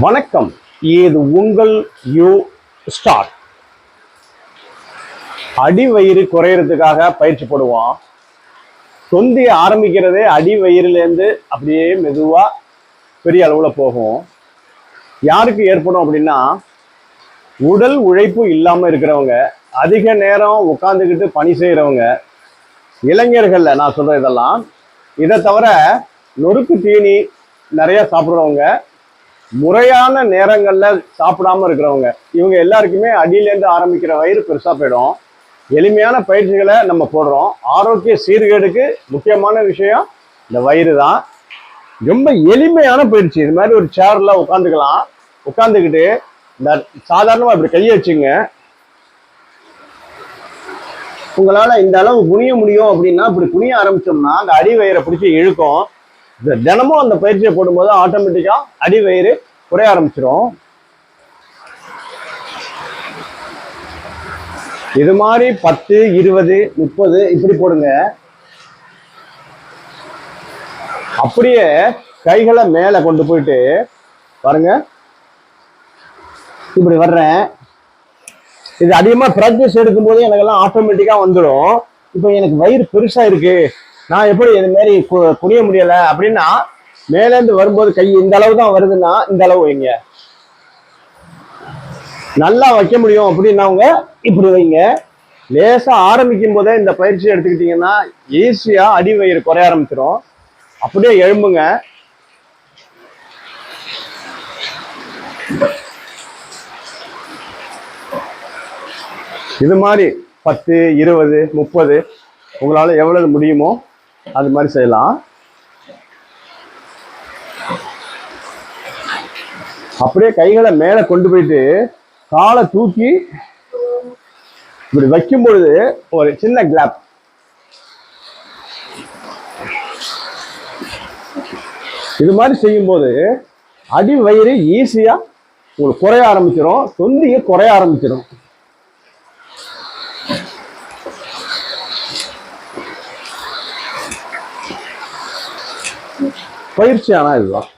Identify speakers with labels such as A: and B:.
A: வணக்கம். இது உங்கள் யூ ஸ்டார்ட். அடி வயிறு குறையிறதுக்காக பயிற்சி போடுவோம். தொந்தி ஆரம்பிக்கிறதே அடி வயிறுலேருந்து அப்படியே மெதுவா பெரிய அளவுல போகும். யாருக்கு ஏற்படும் அப்படின்னா, உடல் உழைப்பு இல்லாம இருக்கிறவங்க, அதிக நேரம் உட்காந்துக்கிட்டு பணி செய்யறவங்க, இளைஞர்கள்ல நான் சொல்ற இதெல்லாம். இதை தவிர நொறுக்கு தீனி நிறைய சாப்பிட்றவங்க, முறையான நேரங்கள்ல சாப்பிடாம இருக்கிறவங்க, இவங்க எல்லாருக்குமே அடியிலேருந்து ஆரம்பிக்கிற வயிறு பெருசா போயிடும். எளிமையான பயிற்சிகளை நம்ம போடுறோம். ஆரோக்கிய சீர்கேடுக்கு முக்கியமான விஷயம் இந்த வயிறு தான். ரொம்ப எளிமையான பயிற்சி. இது மாதிரி ஒரு சேர்ல உட்காந்துக்கலாம். உட்காந்துக்கிட்டு இந்த சாதாரணமா இப்படி கையை வச்சுங்க. உங்களால இந்த அளவு குனிய முடியும் அப்படின்னா இப்படி குனிய ஆரம்பிச்சோம்னா அந்த அடி வயிறை பிடிச்சி இழுக்கும். தினமும் அந்த பயிற்சியை போடும்போது ஆட்டோமேட்டிக்கா அடி வயிறு குறைய ஆரம்பிச்சிடும். இது மாதிரி 10, 20, 30 இப்படி போடுங்க. அப்படியே கைகளை மேல கொண்டு போயிட்டு பாருங்க, இப்படி வர்றேன். இது அதிகமா பிராக்டிஸ் எடுக்கும் போது எனக்கெல்லாம் ஆட்டோமேட்டிக்கா வந்துடும். இப்போ எனக்கு வயிறு பெருசா இருக்கு, நான் எப்படி இது மாதிரி குனிய முடியல அப்படின்னா, மேலேருந்து வரும்போது கை இந்த அளவு தான் வருதுன்னா இந்த அளவு வைங்க. நல்லா வைக்க முடியும் அப்படின்னவங்க இப்படி வைங்க. லேசா ஆரம்பிக்கும் போதே இந்த பயிற்சி எடுத்துக்கிட்டீங்கன்னா ஈஸியா அடி வயிறு குறைய ஆரம்பிச்சிடும். அப்படியே எழும்புங்க. இது மாதிரி 10, 20, 30 உங்களால எவ்வளவு முடியுமோ அது மாதிரி செய்யலாம். அப்படியே கைகளை மேல கொண்டு போயிட்டு காலை தூக்கி இப்படி வைக்கும் பொழுது ஒரு சின்ன கிளாப். இது மாதிரி செய்யும் போது அடி வயிறு ஈஸியா உங்களுக்கு குறைய ஆரம்பிச்சிடும். தொந்தியை குறைய ஆரம்பிச்சிடும். பயிற்சி ஆனா இதுதான்.